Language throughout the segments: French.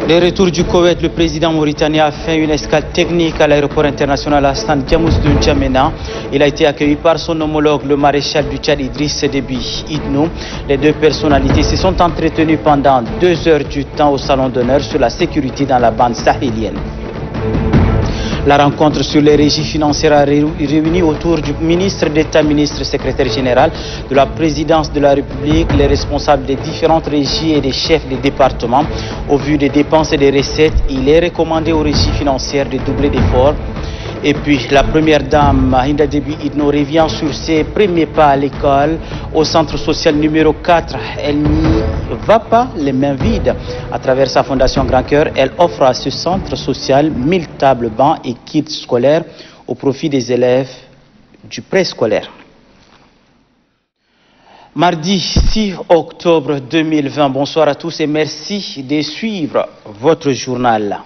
Le retour du Koweït, le président mauritanien a fait une escale technique à l'aéroport international Hassan Diamouz de N'Djamena. Il a été accueilli par son homologue, le maréchal du Tchad Idriss Déby Itno. Les deux personnalités se sont entretenues pendant 2 heures du temps au salon d'honneur sur la sécurité dans la bande sahélienne. La rencontre sur les régies financières a réuni autour du ministre d'État, ministre secrétaire général de la présidence de la République, les responsables des différentes régies et des chefs des départements. Au vu des dépenses et des recettes, il est recommandé aux régies financières de doubler d'efforts. Et puis la première dame, Hinda Déby Itno, revient sur ses premiers pas à l'école au centre social numéro 4. Elle n'y va pas les mains vides. À travers sa fondation Grand Cœur, elle offre à ce centre social 1000 tables, bancs et kits scolaires au profit des élèves du préscolaire. Mardi 6 octobre 2020, bonsoir à tous et merci de suivre votre journal.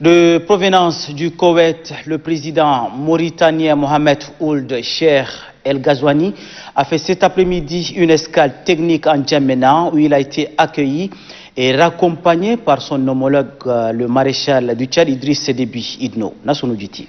De provenance du Koweït, le président mauritanien Mohamed Ould Cheikh El Ghazouani a fait cet après-midi une escale technique en N'Djamena où il a été accueilli et raccompagné par son homologue, le maréchal du Tchad Idriss Déby Itno. Nassounou Djiti.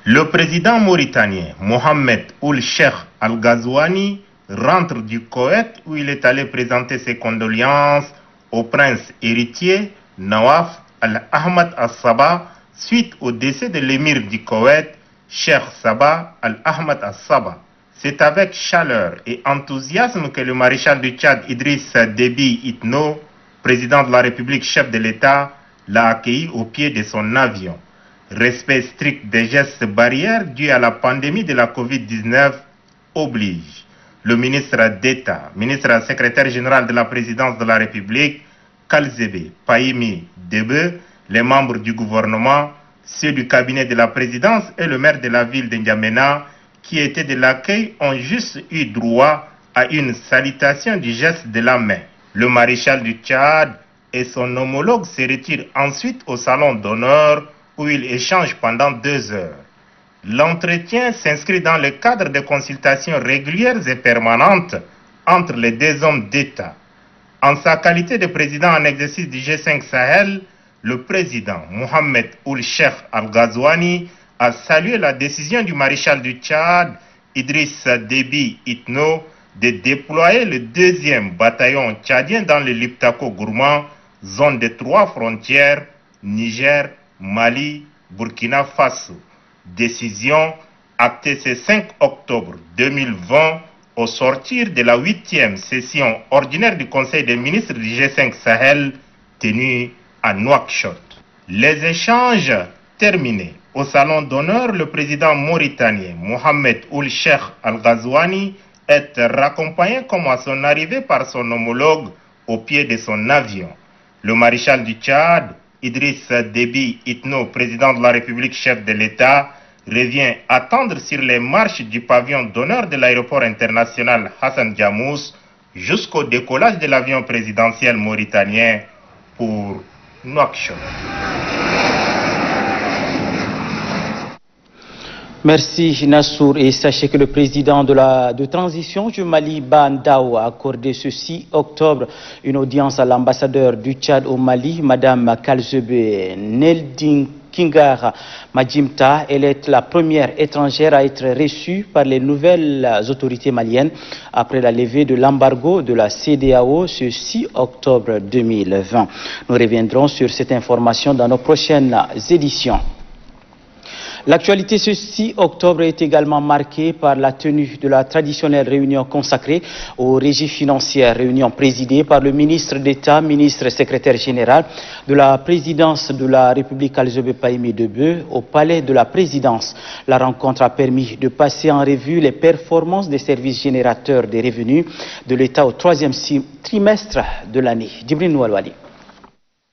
Le président mauritanien Mohamed Ould Cheikh El Ghazouani rentre du Koweït où il est allé présenter ses condoléances au prince héritier Nawaf Al-Ahmad Al-Sabah suite au décès de l'émir du Koweït, Cheikh Sabah Al-Ahmad Al-Sabah. C'est avec chaleur et enthousiasme que le maréchal du Tchad Idriss Déby Itno, président de la République, chef de l'État, l'a accueilli au pied de son avion. Respect strict des gestes barrières dus à la pandémie de la Covid-19 oblige. Le ministre d'État, ministre secrétaire général de la présidence de la République, Kalzebe Payimi Debe, les membres du gouvernement, ceux du cabinet de la présidence et le maire de la ville de N'Djamena, qui étaient de l'accueil, ont juste eu droit à une salutation du geste de la main. Le maréchal du Tchad et son homologue se retirent ensuite au salon d'honneur où ils échangent pendant 2 heures. L'entretien s'inscrit dans le cadre de consultations régulières et permanentes entre les deux hommes d'État. En sa qualité de président en exercice du G5 Sahel, le président Mohamed Ould Cheikh El Ghazouani a salué la décision du maréchal du Tchad, Idriss Déby Itno, de déployer le 2e bataillon tchadien dans le Liptako Gourmand, zone de 3 frontières, Niger, Mali, Burkina Faso. Décision actée ce 5 octobre 2020 au sortir de la 8e session ordinaire du Conseil des ministres du G5 Sahel tenue à Nouakchott. Les échanges terminés au salon d'honneur, le président mauritanien Mohamed Ould Cheikh El Ghazouani est raccompagné comme à son arrivée par son homologue au pied de son avion. Le maréchal du Tchad, Idriss Déby Itno, président de la République, chef de l'État, revient attendre sur les marches du pavillon d'honneur de l'aéroport international Hassan Diamouz jusqu'au décollage de l'avion présidentiel mauritanien pour Nouakchott. Merci Nassour, et sachez que le président de transition du Mali, Bandao, a accordé ce 6 octobre une audience à l'ambassadeur du Tchad au Mali, Madame Kalzebe Nelding Kingara Majimta. Elle est la première étrangère à être reçue par les nouvelles autorités maliennes après la levée de l'embargo de la CEDEAO ce 6 octobre 2020. Nous reviendrons sur cette information dans nos prochaines éditions. L'actualité ce 6 octobre est également marquée par la tenue de la traditionnelle réunion consacrée aux régies financières, réunion présidée par le ministre d'État, ministre secrétaire général de la présidence de la République Kalzebe Payimi Debe au palais de la présidence. La rencontre a permis de passer en revue les performances des services générateurs des revenus de l'État au 3e trimestre de l'année. Djibril Noualouali.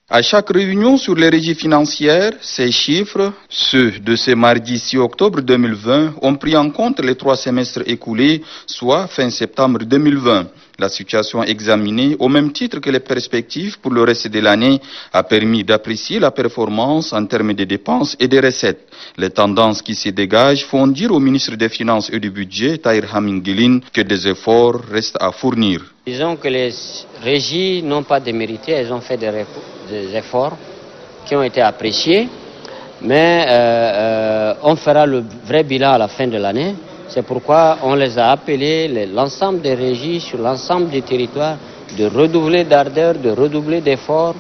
À chaque réunion sur les régies financières, ces chiffres, ceux de ce mardi 6 octobre 2020, ont pris en compte les 3 semestres écoulés, soit fin septembre 2020. La situation examinée, au même titre que les perspectives pour le reste de l'année, a permis d'apprécier la performance en termes de dépenses et de recettes. Les tendances qui se dégagent font dire au ministre des Finances et du Budget, Tahir Hamingilin, que des efforts restent à fournir. Disons que les régies n'ont pas démérité, elles ont fait des efforts qui ont été appréciés, mais on fera le vrai bilan à la fin de l'année. C'est pourquoi on les a appelés, l'ensemble des régies sur l'ensemble du territoire, de redoubler d'ardeur, de redoubler d'efforts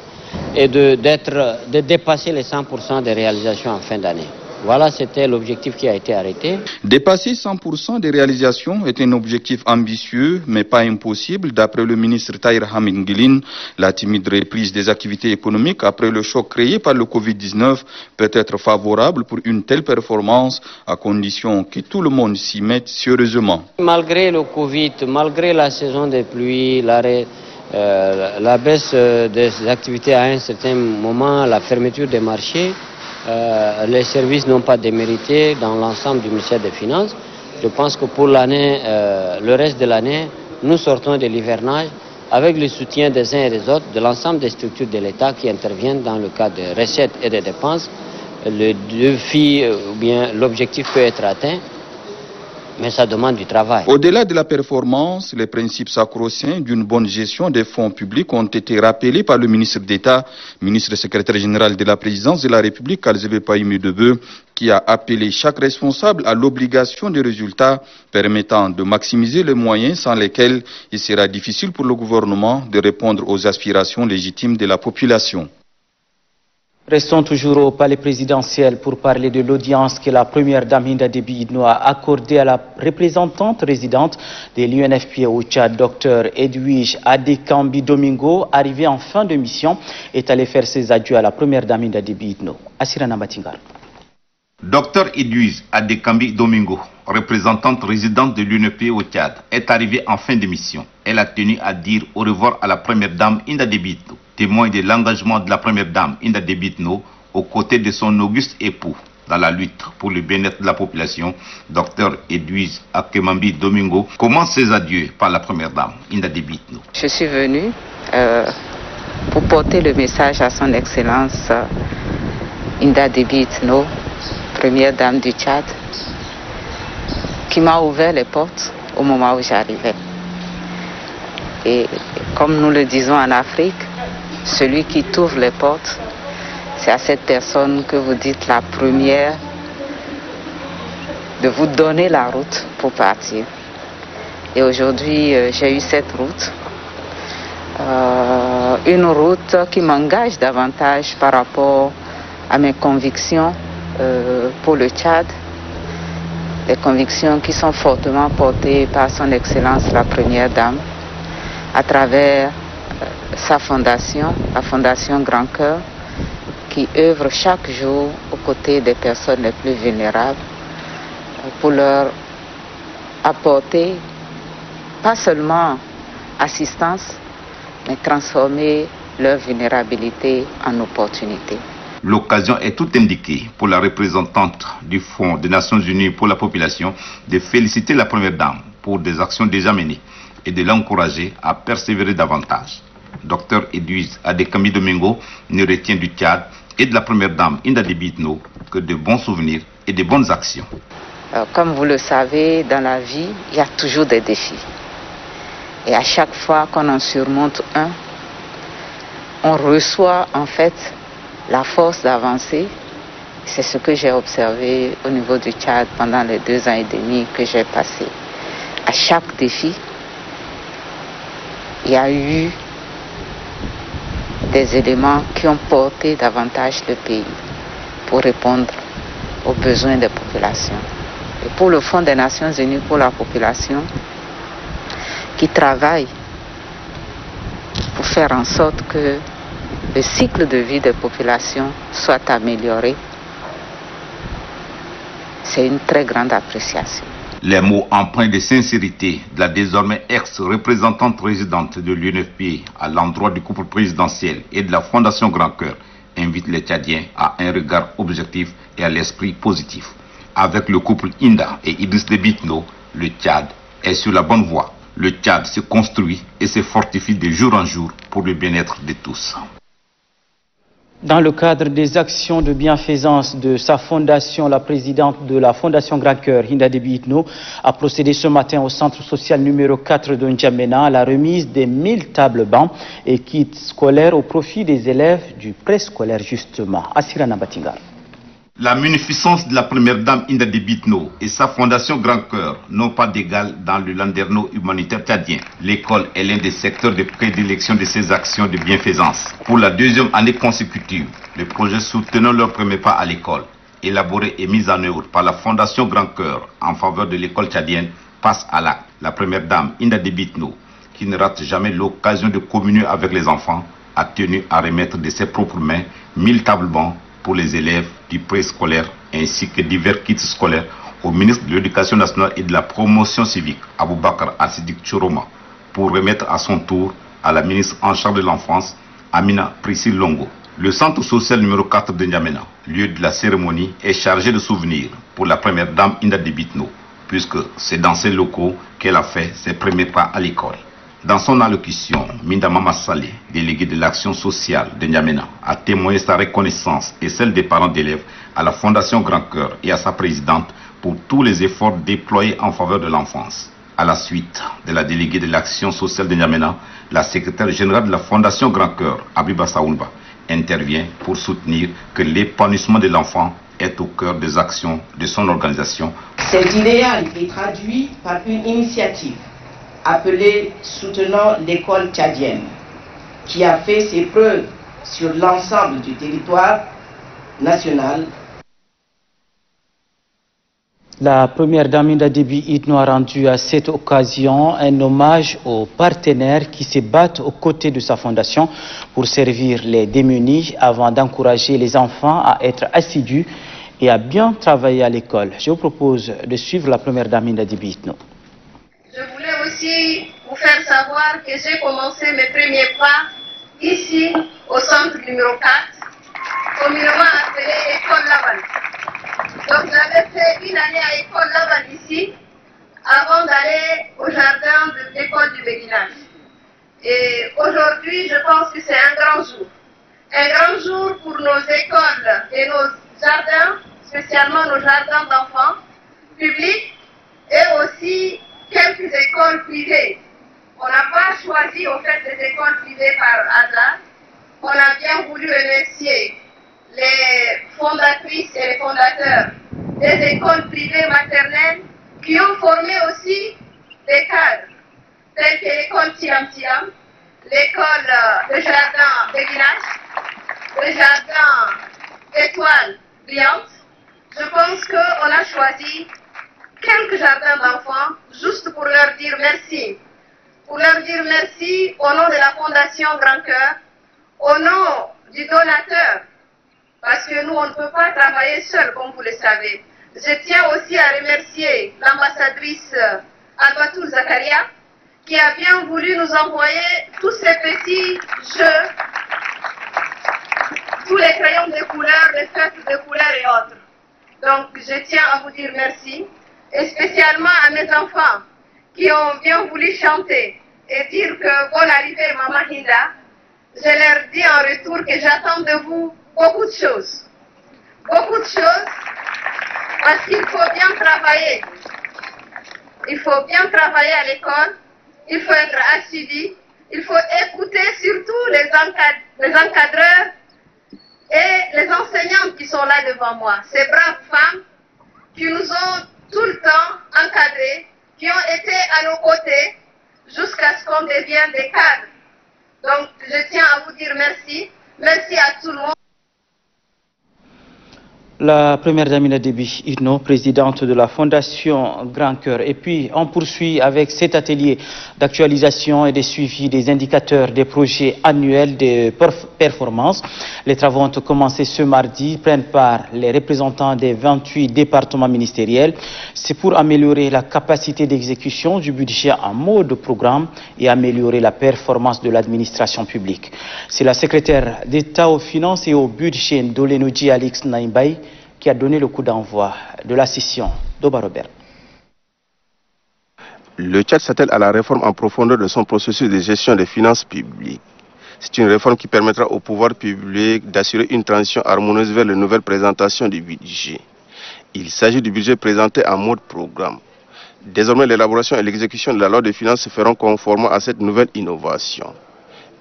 et de dépasser les 100% des réalisations en fin d'année. Voilà, c'était l'objectif qui a été arrêté. Dépasser 100% des réalisations est un objectif ambitieux, mais pas impossible. D'après le ministre Tahir Hamid Ngilin, la timide reprise des activités économiques après le choc créé par le Covid-19 peut être favorable pour une telle performance, à condition que tout le monde s'y mette sérieusement. Malgré le Covid, malgré la saison des pluies, la baisse des activités à un certain moment, la fermeture des marchés, les services n'ont pas démérité dans l'ensemble du ministère des Finances. Je pense que pour l'année, le reste de l'année, nous sortons de l'hivernage avec le soutien des uns et des autres, de l'ensemble des structures de l'État qui interviennent dans le cadre des recettes et des dépenses. Le défi ou bien l'objectif peut être atteint, mais ça demande du travail. Au-delà de la performance, les principes sacro-saints d'une bonne gestion des fonds publics ont été rappelés par le ministre d'État, ministre secrétaire général de la présidence de la République, Kalzebe Païmi Debeu, qui a appelé chaque responsable à l'obligation de résultats permettant de maximiser les moyens sans lesquels il sera difficile pour le gouvernement de répondre aux aspirations légitimes de la population. Restons toujours au palais présidentiel pour parler de l'audience que la première dame Hinda Déby Itno a accordée à la représentante résidente de l'UNFPA au Tchad, Dr Edwige Adekambi Domingo, arrivé en fin de mission, est allé faire ses adieux à la première dame Hinda Déby Itno. Assirana Matingar. Dr Edwige Adekambi Domingo, représentante résidente de l'UNFPA au Tchad, est arrivée en fin de mission. Elle a tenu à dire au revoir à la première dame Hinda Déby Itno, témoin de l'engagement de la première dame Hinda Déby Itno aux côtés de son auguste époux dans la lutte pour le bien-être de la population. Dr Edwige Adekambi Domingo commence ses adieux par la première dame Hinda Déby Itno. Je suis venue pour porter le message à son excellence Hinda Déby Itno, première dame du Tchad, qui m'a ouvert les portes au moment où j'arrivais. Et comme nous le disons en Afrique, celui qui t'ouvre les portes, c'est à cette personne que vous dites la première de vous donner la route pour partir. Et aujourd'hui, j'ai eu cette route. Une route qui m'engage davantage par rapport à mes convictions pour le Tchad. Des convictions qui sont fortement portées par son Excellence la Première Dame à travers sa fondation, la Fondation Grand Cœur, qui œuvre chaque jour aux côtés des personnes les plus vulnérables pour leur apporter pas seulement assistance, mais transformer leur vulnérabilité en opportunité. L'occasion est toute indiquée pour la représentante du Fonds des Nations Unies pour la population de féliciter la Première Dame pour des actions déjà menées et de l'encourager à persévérer davantage. Dr Edwige Adekambi Domingo ne retient du Tchad et de la Première Dame Hinda Déby Itno que de bons souvenirs et de bonnes actions. Comme vous le savez, dans la vie, il y a toujours des défis. Et à chaque fois qu'on en surmonte un, on reçoit en fait la force d'avancer. C'est ce que j'ai observé au niveau du Tchad pendant les 2 ans et demi que j'ai passé. À chaque défi, il y a eu des éléments qui ont porté davantage le pays pour répondre aux besoins des populations. Et pour le Fonds des Nations Unies pour la population, qui travaille pour faire en sorte que le cycle de vie des populations soit amélioré, c'est une très grande appréciation. Les mots empreints de sincérité de la désormais ex-représentante résidente de l'UNFPA à l'endroit du couple présidentiel et de la Fondation Grand Cœur invitent les Tchadiens à un regard objectif et à l'esprit positif. Avec le couple Hinda et Idriss Déby Itno, le Tchad est sur la bonne voie. Le Tchad se construit et se fortifie de jour en jour pour le bien-être de tous. Dans le cadre des actions de bienfaisance de sa fondation, la présidente de la Fondation Grand Cœur, Hinda Déby Itno, a procédé ce matin au centre social numéro 4 de N'Djamena à la remise des 1000 tables bancs et kits scolaires au profit des élèves du préscolaire justement. Assirana Batingar. La munificence de la première dame Hinda Déby Itno et sa fondation Grand Cœur n'ont pas d'égal dans le landerneau humanitaire tchadien. L'école est l'un des secteurs de prédilection de ces actions de bienfaisance. Pour la deuxième année consécutive, le projet Soutenons leur premier pas à l'école, élaboré et mis en œuvre par la fondation Grand Cœur en faveur de l'école tchadienne, passe à l'acte. La première dame Hinda Déby Itno, qui ne rate jamais l'occasion de communier avec les enfants, a tenu à remettre de ses propres mains 1000 tables bancs pour les élèves du préscolaire ainsi que divers kits scolaires au ministre de l'Éducation nationale et de la promotion civique, Aboubakar Assidik Choroma, pour remettre à son tour à la ministre en charge de l'enfance, Amina Priscille Longo. Le centre social numéro 4 de N'Djamena, lieu de la cérémonie, est chargé de souvenirs pour la première dame Hinda Déby Itno, puisque c'est dans ces locaux qu'elle a fait ses premiers pas à l'école. Dans son allocution, Minda Mama Saleh, déléguée de l'action sociale de N'Djamena, a témoigné sa reconnaissance et celle des parents d'élèves à la Fondation Grand Cœur et à sa présidente pour tous les efforts déployés en faveur de l'enfance. À la suite de la déléguée de l'action sociale de N'Djamena, la secrétaire générale de la Fondation Grand Cœur, Abiba Saoulba, intervient pour soutenir que l'épanouissement de l'enfant est au cœur des actions de son organisation. Cet idéal est traduit par une initiative appelée Soutenons l'école tchadienne, qui a fait ses preuves sur l'ensemble du territoire national. La première dame Hinda Déby Itno a rendu à cette occasion un hommage aux partenaires qui se battent aux côtés de sa fondation pour servir les démunis avant d'encourager les enfants à être assidus et à bien travailler à l'école. Je vous propose de suivre la première dame Hinda Déby Itno. Je voulais aussi vous faire savoir que j'ai commencé mes premiers pas ici au centre numéro 4, communément appelé École Laval. Donc j'avais fait une année à École Laval ici avant d'aller au jardin de l'école du béguinage. Et aujourd'hui, je pense que c'est un grand jour. Un grand jour pour nos écoles et nos jardins, spécialement nos jardins d'enfants publics et aussi quelques écoles privées. On n'a pas choisi au fait des écoles privées par hasard. On a bien voulu remercier les fondatrices et les fondateurs des écoles privées maternelles qui ont formé aussi des cadres, tels que l'école Tiam Tiam, l'école de jardin Béguinage, le jardin Étoile Brillante. Je pense qu'on a choisi quelques jardins d'enfants juste pour leur dire merci. Pour leur dire merci au nom de la Fondation Grand Cœur, au nom du donateur, parce que nous, on ne peut pas travailler seul, comme vous le savez. Je tiens aussi à remercier l'ambassadrice Albatou Zakaria, qui a bien voulu nous envoyer tous ces petits jeux, tous les crayons de couleur, les feutres de couleur et autres. Donc, je tiens à vous dire merci, et spécialement à mes enfants qui ont bien voulu chanter et dire que bonne arrivée, Maman Hinda. Je leur dis en retour que j'attends de vous beaucoup de choses. Beaucoup de choses, parce qu'il faut bien travailler. Il faut bien travailler à l'école, il faut être assidu, il faut écouter surtout les encadreurs et les enseignantes qui sont là devant moi. Ces braves femmes qui nous ont tout le temps encadrés, qui ont été à nos côtés jusqu'à ce qu'on devienne des cadres. Donc, je tiens à vous dire merci. Merci à tout le monde. La première dame Hinda Déby Itno, présidente de la Fondation Grand Cœur. Et puis, on poursuit avec cet atelier d'actualisation et de suivi des indicateurs des projets annuels de performance. Les travaux ont commencé ce mardi, prennent part les représentants des 28 départements ministériels. C'est pour améliorer la capacité d'exécution du budget en mode programme et améliorer la performance de l'administration publique. C'est la secrétaire d'État aux finances et au budget Ndolenodji Alix Naïmbaï qui a donné le coup d'envoi de la session d'Oba Robert. Le Tchad s'attelle à la réforme en profondeur de son processus de gestion des finances publiques. C'est une réforme qui permettra au pouvoir public d'assurer une transition harmonieuse vers les nouvelles présentations du budget. Il s'agit du budget présenté en mode programme. Désormais, l'élaboration et l'exécution de la loi de finances se feront conformément à cette nouvelle innovation.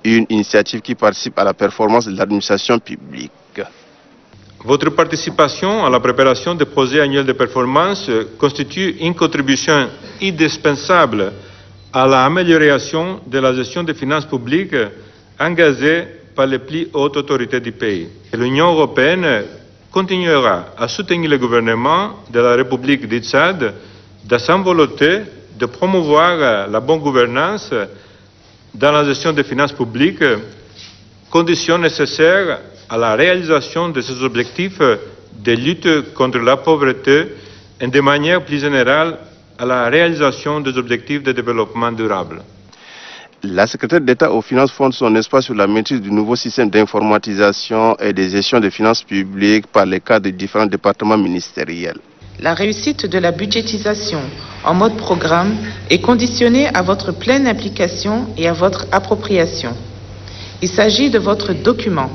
Une initiative qui participe à la performance de l'administration publique. Votre participation à la préparation des projets annuels de performance constitue une contribution indispensable à l'amélioration de la gestion des finances publiques engagée par les plus hautes autorités du pays. L'Union européenne continuera à soutenir le gouvernement de la République du Tchad dans sa volonté de promouvoir la bonne gouvernance dans la gestion des finances publiques, condition nécessaire à la réalisation de ces objectifs de lutte contre la pauvreté et de manière plus générale à la réalisation des objectifs de développement durable. La secrétaire d'État aux finances fonde son espoir sur la maîtrise du nouveau système d'informatisation et de gestion des finances publiques par les cadres des différents départements ministériels. La réussite de la budgétisation en mode programme est conditionnée à votre pleine implication et à votre appropriation. Il s'agit de votre document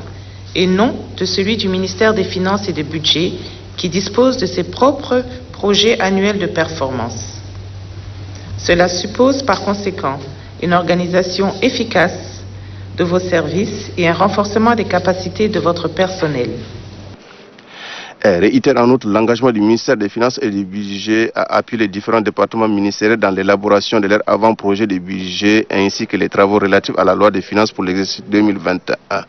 et non de celui du ministère des Finances et des Budgets qui dispose de ses propres projets annuels de performance. Cela suppose par conséquent une organisation efficace de vos services et un renforcement des capacités de votre personnel. Elle réitère en outre l'engagement du ministère des Finances et du Budget à appuyer les différents départements ministériels dans l'élaboration de leur avant-projet de budget ainsi que les travaux relatifs à la loi des finances pour l'exercice 2021.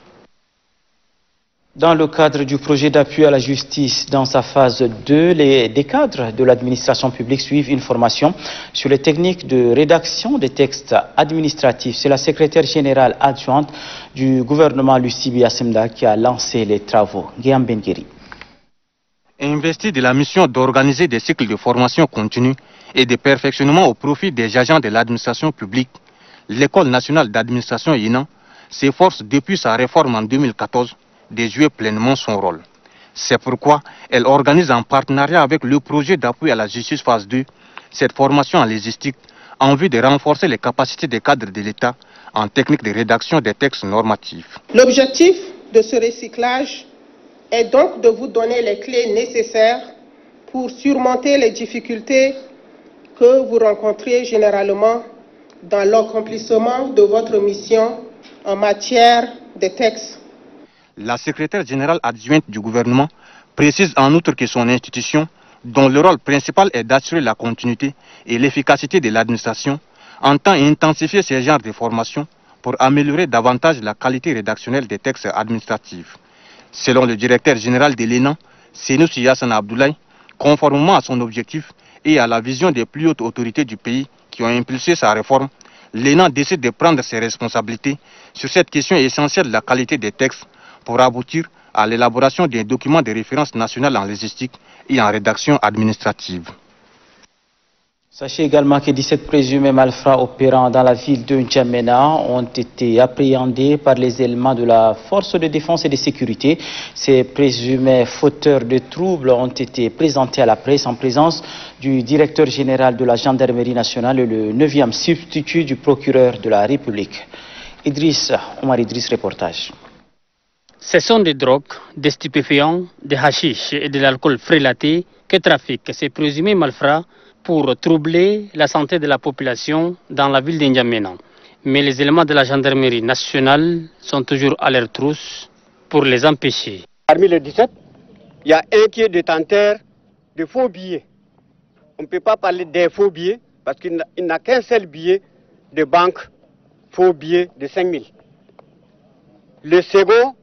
Dans le cadre du projet d'appui à la justice dans sa phase 2, des cadres de l'administration publique suivent une formation sur les techniques de rédaction des textes administratifs. C'est la secrétaire générale adjointe du gouvernement Lucie Biasemda qui a lancé les travaux. Guillaume Bengueri. Investi de la mission d'organiser des cycles de formation continue et de perfectionnement au profit des agents de l'administration publique, l'École nationale d'administration INA s'efforce depuis sa réforme en 2014 de jouer pleinement son rôle. C'est pourquoi elle organise en partenariat avec le projet d'appui à la justice phase 2 cette formation en légistique en vue de renforcer les capacités des cadres de l'État en technique de rédaction des textes normatifs. L'objectif de ce recyclage est donc de vous donner les clés nécessaires pour surmonter les difficultés que vous rencontrez généralement dans l'accomplissement de votre mission en matière de textes. La secrétaire générale adjointe du gouvernement précise en outre que son institution, dont le rôle principal est d'assurer la continuité et l'efficacité de l'administration, entend intensifier ce genre de formation pour améliorer davantage la qualité rédactionnelle des textes administratifs. Selon le directeur général de l'ENA, Sénoussi Yassana Abdoulaye, conformément à son objectif et à la vision des plus hautes autorités du pays qui ont impulsé sa réforme, l'ENA décide de prendre ses responsabilités sur cette question essentielle de la qualité des textes pour aboutir à l'élaboration des documents de référence nationale en légistique et en rédaction administrative. Sachez également que 17 présumés malfrats opérant dans la ville de N'Djamena ont été appréhendés par les éléments de la force de défense et de sécurité. Ces présumés fauteurs de troubles ont été présentés à la presse en présence du directeur général de la gendarmerie nationale et le 9e substitut du procureur de la République. Omar Idriss, reportage. Ce sont des drogues, des stupéfiants, des hashish et de l'alcool frélaté que trafiquent ces présumés malfrats pour troubler la santé de la population dans la ville d'N'Djamena. Mais les éléments de la gendarmerie nationale sont toujours à leur trousse pour les empêcher. Parmi les 17, il y a un qui est détenteur de faux billets. On ne peut pas parler des faux billets parce qu'il n'a qu'un seul billet de banque, faux billet de 5 000. Le second,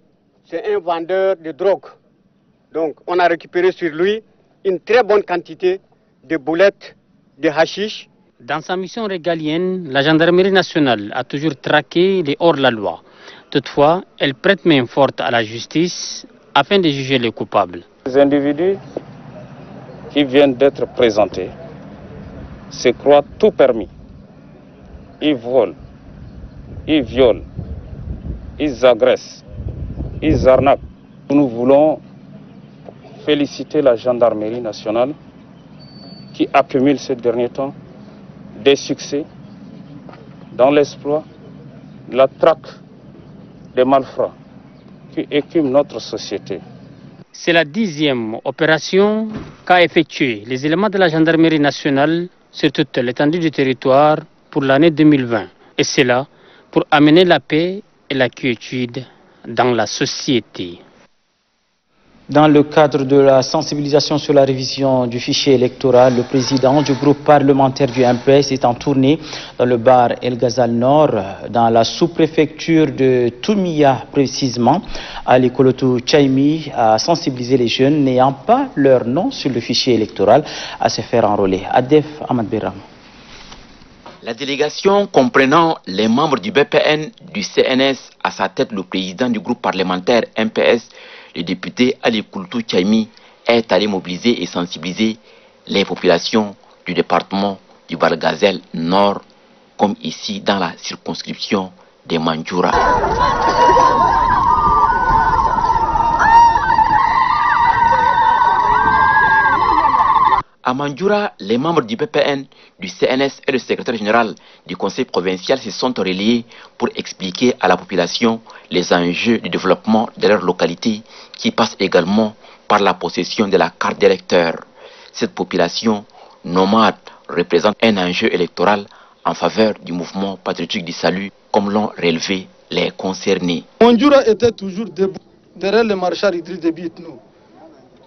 c'est un vendeur de drogue. Donc, on a récupéré sur lui une très bonne quantité de boulettes de hashish. Dans sa mission régalienne, la gendarmerie nationale a toujours traqué les hors-la-loi. Toutefois, elle prête main forte à la justice afin de juger les coupables. Les individus qui viennent d'être présentés se croient tout permis. Ils volent, ils violent, ils agressent, ils arnaquent. Nous voulons féliciter la gendarmerie nationale qui accumule ces derniers temps des succès dans l'exploit, la traque des malfrats qui écument notre société. C'est la 10e opération qu'a effectuée les éléments de la gendarmerie nationale sur toute l'étendue du territoire pour l'année 2020. Et c'est là pour amener la paix et la quiétude dans la société. Dans le cadre de la sensibilisation sur la révision du fichier électoral, le président du groupe parlementaire du MPS est en tournée dans le bar El Ghazal Nord, dans la sous-préfecture de Toumia précisément. Ali Kolotou Tchaimi a sensibilisé les jeunes n'ayant pas leur nom sur le fichier électoral à se faire enrôler. Adef Ahmad Beram. La délégation comprenant les membres du BPN, du CNS, à sa tête le président du groupe parlementaire MPS, le député Ali Kolotou Tchaimi, est allé mobiliser et sensibiliser les populations du département du Balgazel Nord, comme ici dans la circonscription de Mandjoura. À Mandjoura, les membres du PPN, du CNS et le secrétaire général du conseil provincial se sont reliés pour expliquer à la population les enjeux du développement de leur localité qui passent également par la possession de la carte d'électeur. Cette population nomade représente un enjeu électoral en faveur du mouvement patriotique du salut, comme l'ont relevé les concernés. Mandjoura était toujours debout derrière le maréchal Idriss Déby Itno.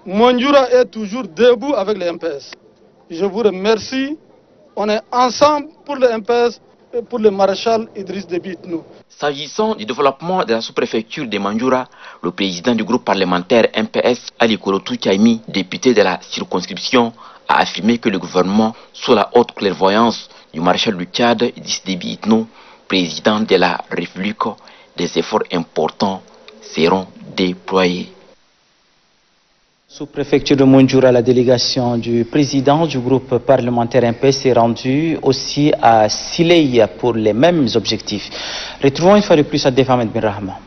Mandjoura est toujours debout avec le MPS. Je vous remercie. On est ensemble pour le MPS et pour le maréchal Idriss Déby Itno. S'agissant du développement de la sous-préfecture de Mandjoura, le président du groupe parlementaire MPS, Ali Kolotou Tchaimi, député de la circonscription, a affirmé que le gouvernement, sous la haute clairvoyance du maréchal du Tchad, Idriss Déby Itno, président de la République, des efforts importants seront déployés. Sous-préfecture de Mandjoura, la délégation du président du groupe parlementaire MPS s'est rendue aussi à Siley pour les mêmes objectifs. Retrouvons une fois de plus Adef Ahmed Birrahma.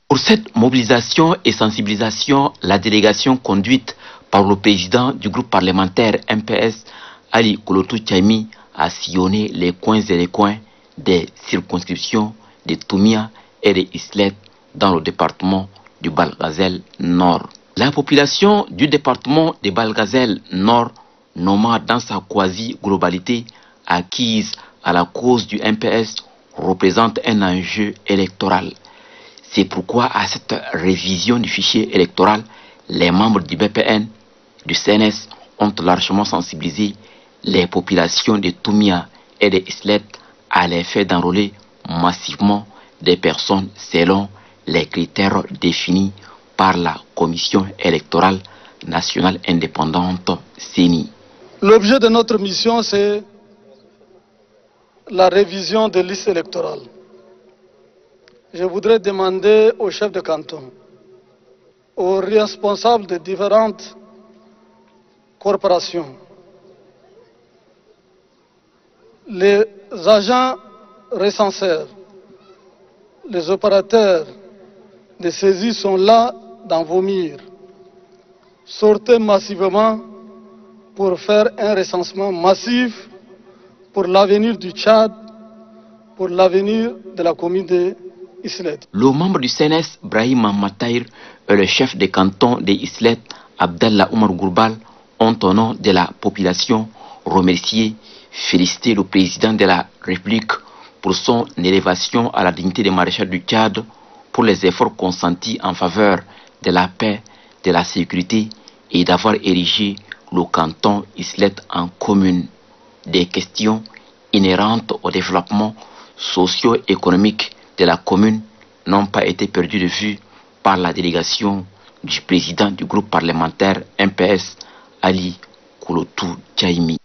Pour cette mobilisation et sensibilisation, la délégation conduite par le président du groupe parlementaire MPS, Ali Kolotou Tchaimi, a sillonné les coins et les coins des circonscriptions de Toumia et de Islet dans le département du Balgazel Nord. La population du département de Balgazel Nord, nomade dans sa quasi-globalité, acquise à la cause du MPS, représente un enjeu électoral. C'est pourquoi à cette révision du fichier électoral, les membres du BPN, du CNS ont largement sensibilisé les populations de Toumia et de Islet à l'effet d'enrôler massivement des personnes selon les critères définis par la Commission électorale nationale indépendante CENI. L'objet de notre mission, c'est la révision des listes électorales. Je voudrais demander aux chefs de canton, aux responsables de différentes corporations, les agents recenseurs, les opérateurs de saisie sont là d'en vomir. Sortez massivement pour faire un recensement massif pour l'avenir du Tchad, pour l'avenir de la commune de Islet. Le membre du CNS, Brahim Mataïr, et le chef de canton de Islet, Abdallah Omar Gourbal, ont au nom de la population remercié, félicité le président de la République pour son élévation à la dignité de maréchal du Tchad, pour les efforts consentis en faveur de la paix, de la sécurité et d'avoir érigé le canton Islet en commune. Des questions inhérentes au développement socio-économique de la commune n'ont pas été perdues de vue par la délégation du président du groupe parlementaire MPS, Ali Kolotou Tchaimi.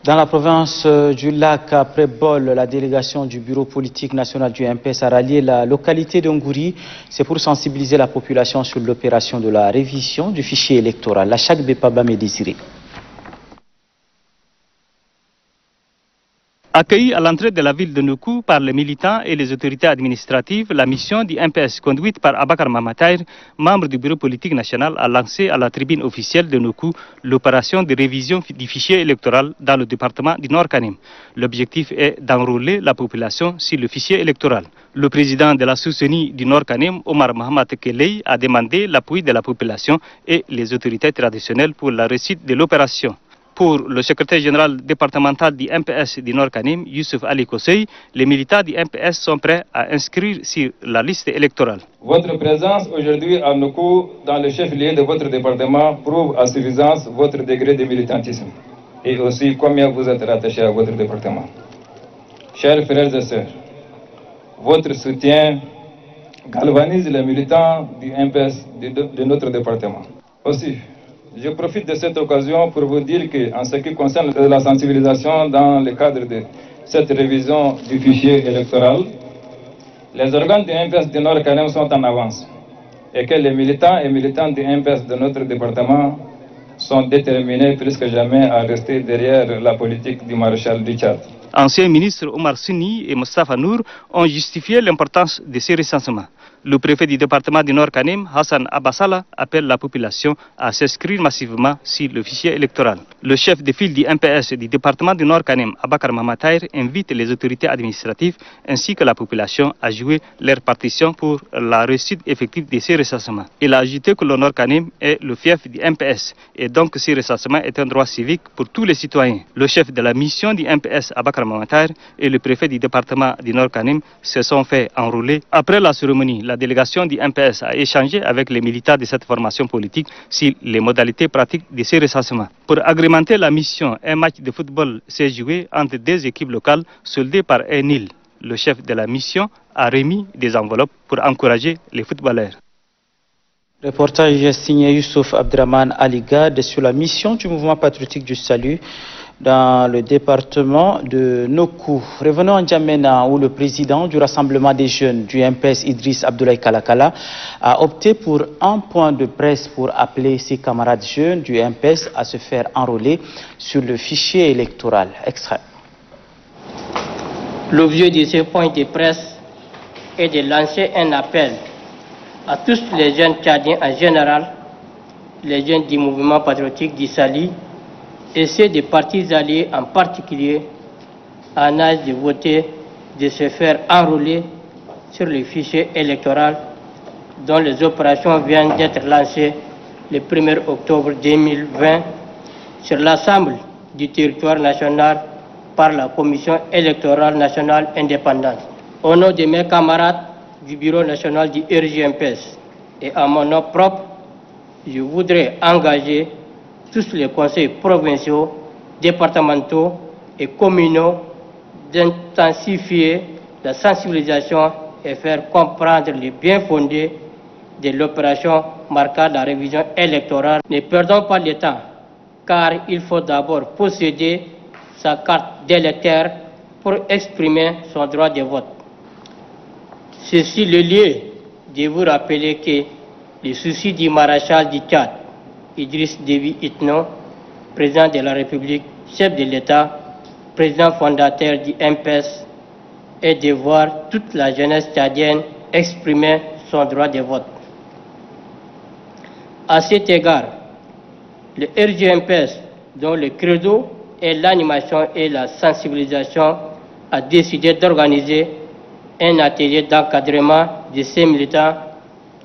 Dans la province du lac, après Bol, la délégation du bureau politique national du MPS a rallié la localité d'Ongouri. C'est pour sensibiliser la population sur l'opération de la révision du fichier électoral. La Chak Bepaba Médésiré. Accueillie à l'entrée de la ville de Nokou par les militants et les autorités administratives, la mission du MPS conduite par Abakar Mamataïr, membre du bureau politique national, a lancé à la tribune officielle de Nokou l'opération de révision du fichier électoral dans le département du Nord-Kanem. L'objectif est d'enrôler la population sur le fichier électoral. Le président de la Sous-Seni du Nord-Kanem, Omar Mohamed Keley, a demandé l'appui de la population et les autorités traditionnelles pour la réussite de l'opération. Pour le secrétaire général départemental du MPS du Nord-Kanem, Youssouf Ali Kosei, les militants du MPS sont prêts à inscrire sur la liste électorale. Votre présence aujourd'hui à Nokou, dans le chef-lieu de votre département, prouve à suffisance votre degré de militantisme et aussi combien vous êtes rattaché à votre département. Chers frères et sœurs, votre soutien galvanise les militants du MPS de notre département. Aussi, je profite de cette occasion pour vous dire qu'en ce qui concerne la sensibilisation dans le cadre de cette révision du fichier électoral, les organes du MPS du Nord-Kanem sont en avance et que les militants et militantes du MPS de notre département sont déterminés plus que jamais à rester derrière la politique du maréchal du Tchad. Anciens ministres Omar Sini et Moustapha Nour ont justifié l'importance de ces recensements. Le préfet du département du Nord-Kanem, Hassan Abassala, appelle la population à s'inscrire massivement sur le fichier électoral. Le chef de file du MPS du département du Nord-Kanem, Abakar Mamataïr, invite les autorités administratives ainsi que la population à jouer leur partition pour la réussite effective de ces recensements. Il a ajouté que le Nord-Kanem est le fief du MPS et donc ces recensements est un droit civique pour tous les citoyens. Le chef de la mission du MPS, Abakar Mamataïr, et le préfet du département du Nord-Kanem se sont fait enrôler. Après la cérémonie, la délégation du MPS a échangé avec les militants de cette formation politique sur les modalités pratiques de ces recensements. Pour agrémenter la mission, un match de football s'est joué entre deux équipes locales soldées par un nil. Le chef de la mission a remis des enveloppes pour encourager les footballeurs. Reportage signé Youssouf Abdraman Aligad sur la mission du mouvement patriotique du salut dans le département de Nokou. Revenons en Djamena où le président du Rassemblement des jeunes du MPS, Idriss Abdoulaye Kalakala, a opté pour un point de presse pour appeler ses camarades jeunes du MPS à se faire enrôler sur le fichier électoral. Extrait. L'objet de ce point de presse est de lancer un appel à tous les jeunes tchadiens en général, les jeunes du mouvement patriotique du Sali, et ceux des partis alliés en particulier, en âge de voter, de se faire enrôler sur le fichier électoral dont les opérations viennent d'être lancées le 1er octobre 2020 sur l'ensemble du territoire national par la Commission électorale nationale indépendante. Au nom de mes camarades du Bureau national du RJMPS et à mon nom propre, je voudrais engager tous les conseils provinciaux, départementaux et communaux d'intensifier la sensibilisation et faire comprendre les bien fondés de l'opération marquant la révision électorale. Ne perdons pas le temps, car il faut d'abord posséder sa carte d'électeur pour exprimer son droit de vote. Ceci le lieu de vous rappeler que les soucis du maréchal du Tchad, Idriss Déby Itno, président de la République, chef de l'État, président fondateur du MPS, est de voir toute la jeunesse tchadienne exprimer son droit de vote. À cet égard, le RJMPS, dont le credo est l'animation et la sensibilisation, a décidé d'organiser un atelier d'encadrement de ces militants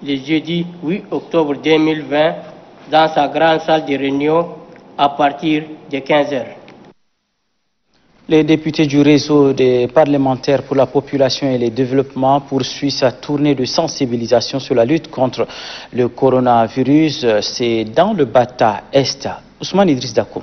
le jeudi 8 octobre 2020 dans sa grande salle de réunion à partir de 15h. Les députés du réseau des parlementaires pour la population et le développement poursuivent sa tournée de sensibilisation sur la lutte contre le coronavirus. C'est dans le Bata Est. Ousmane Idriss Dakou.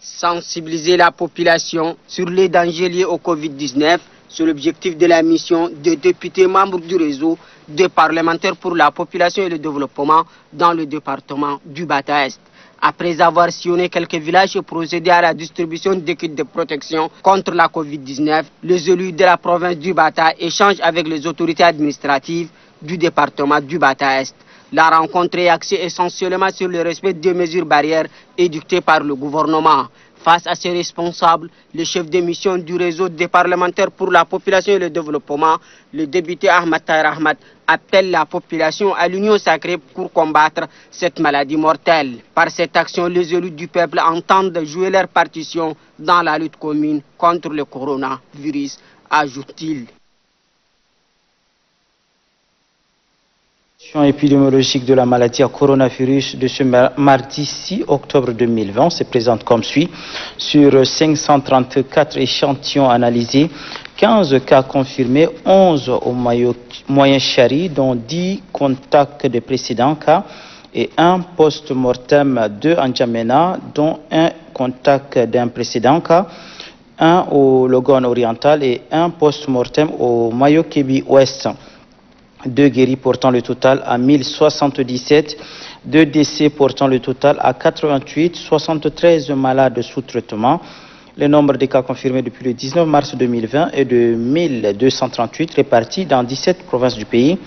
Sensibiliser la population sur les dangers liés au Covid-19, c'est l'objectif de la mission de députés membres du réseau des parlementaires pour la population et le développement dans le département du Bata Est. Après avoir sillonné quelques villages et procédé à la distribution de kits de protection contre la Covid-19, les élus de la province du Bata échangent avec les autorités administratives du département du Bata Est. La rencontre est axée essentiellement sur le respect des mesures barrières édictées par le gouvernement. Face à ces responsables, le chef de mission du réseau des parlementaires pour la population et le développement, le député Ahmad Tahir Ahmad, appelle la population à l'union sacrée pour combattre cette maladie mortelle. Par cette action, les élus du peuple entendent jouer leur partition dans la lutte commune contre le coronavirus, ajoute-t-il. Épidémiologique de la maladie à coronavirus de ce mardi 6 octobre 2020 se présente comme suit. Sur 534 échantillons analysés, 15 cas confirmés, 11 au Moyen-Chari, dont 10 contacts de précédents cas et un post-mortem, 2 en Djamena, dont un contact d'un précédent cas, 1 au Logone oriental et un post-mortem au Mayo-Kébi ouest. 2 guéris portant le total à 1077, 2 décès portant le total à 88, 73 malades sous traitement. Le nombre de cas confirmés depuis le 19 mars 2020 est de 1238 répartis dans 17 provinces du pays.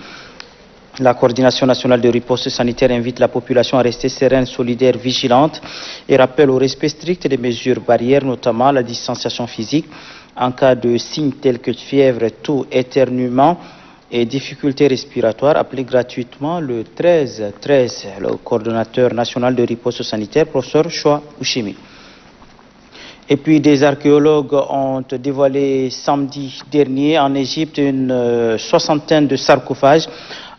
La coordination nationale de riposte sanitaire invite la population à rester sereine, solidaire, vigilante et rappelle au respect strict des mesures barrières, notamment la distanciation physique. En cas de signes tels que fièvre, toux, éternuement et difficultés respiratoires, appelez gratuitement le 1313, le coordonnateur national de riposte sanitaire, professeur Choua Ouchimi. Et puis des archéologues ont dévoilé samedi dernier en Égypte une soixantaine de sarcophages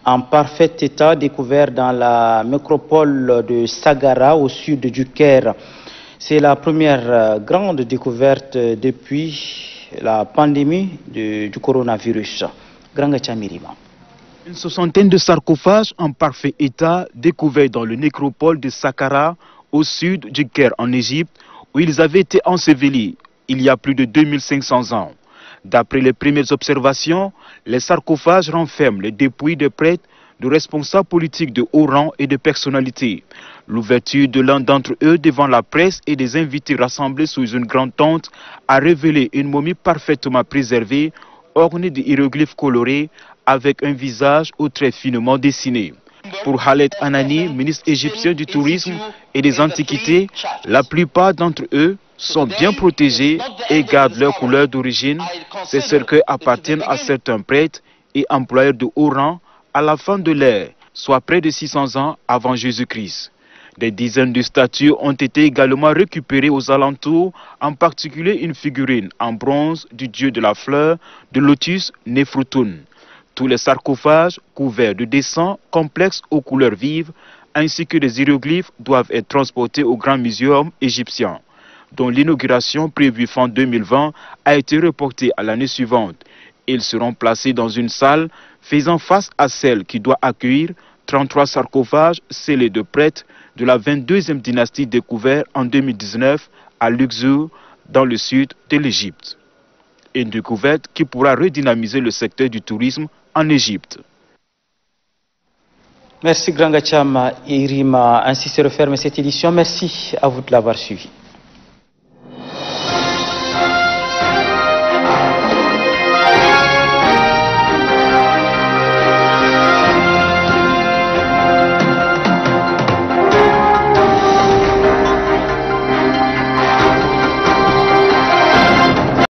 en parfait état découverts dans la nécropole de Saqqara au sud du Caire. C'est la première grande découverte depuis la pandémie du coronavirus. Une soixantaine de sarcophages en parfait état découverts dans le nécropole de Saqqara au sud du Caire en Égypte, où ils avaient été ensevelis il y a plus de 2500 ans. D'après les premières observations, les sarcophages renferment les dépouilles de prêtres, de responsables politiques de haut rang et de personnalités. L'ouverture de l'un d'entre eux devant la presse et des invités rassemblés sous une grande tente a révélé une momie parfaitement préservée, ornée de hiéroglyphes colorés, avec un visage aux traits finement dessinés. Pour Khaled Anani, ministre égyptien du tourisme et des antiquités, la plupart d'entre eux sont bien protégés et gardent leur couleur d'origine. Ces cercueils appartiennent à certains prêtres et employeurs de haut rang à la fin de l'ère, soit près de 600 ans avant Jésus-Christ. Des dizaines de statues ont été également récupérées aux alentours, en particulier une figurine en bronze du dieu de la fleur, de lotus Néfroutoun. Tous les sarcophages, couverts de dessins complexes aux couleurs vives, ainsi que des hiéroglyphes, doivent être transportés au Grand Muséum égyptien, dont l'inauguration prévue fin 2020 a été reportée à l'année suivante. Ils seront placés dans une salle faisant face à celle qui doit accueillir 33 sarcophages scellés de prêtres de la 22e dynastie découverte en 2019 à Luxor, dans le sud de l'Égypte. Une découverte qui pourra redynamiser le secteur du tourisme en Égypte. Merci Grangacham et Irima. Ainsi se referme cette édition. Merci à vous de l'avoir suivi.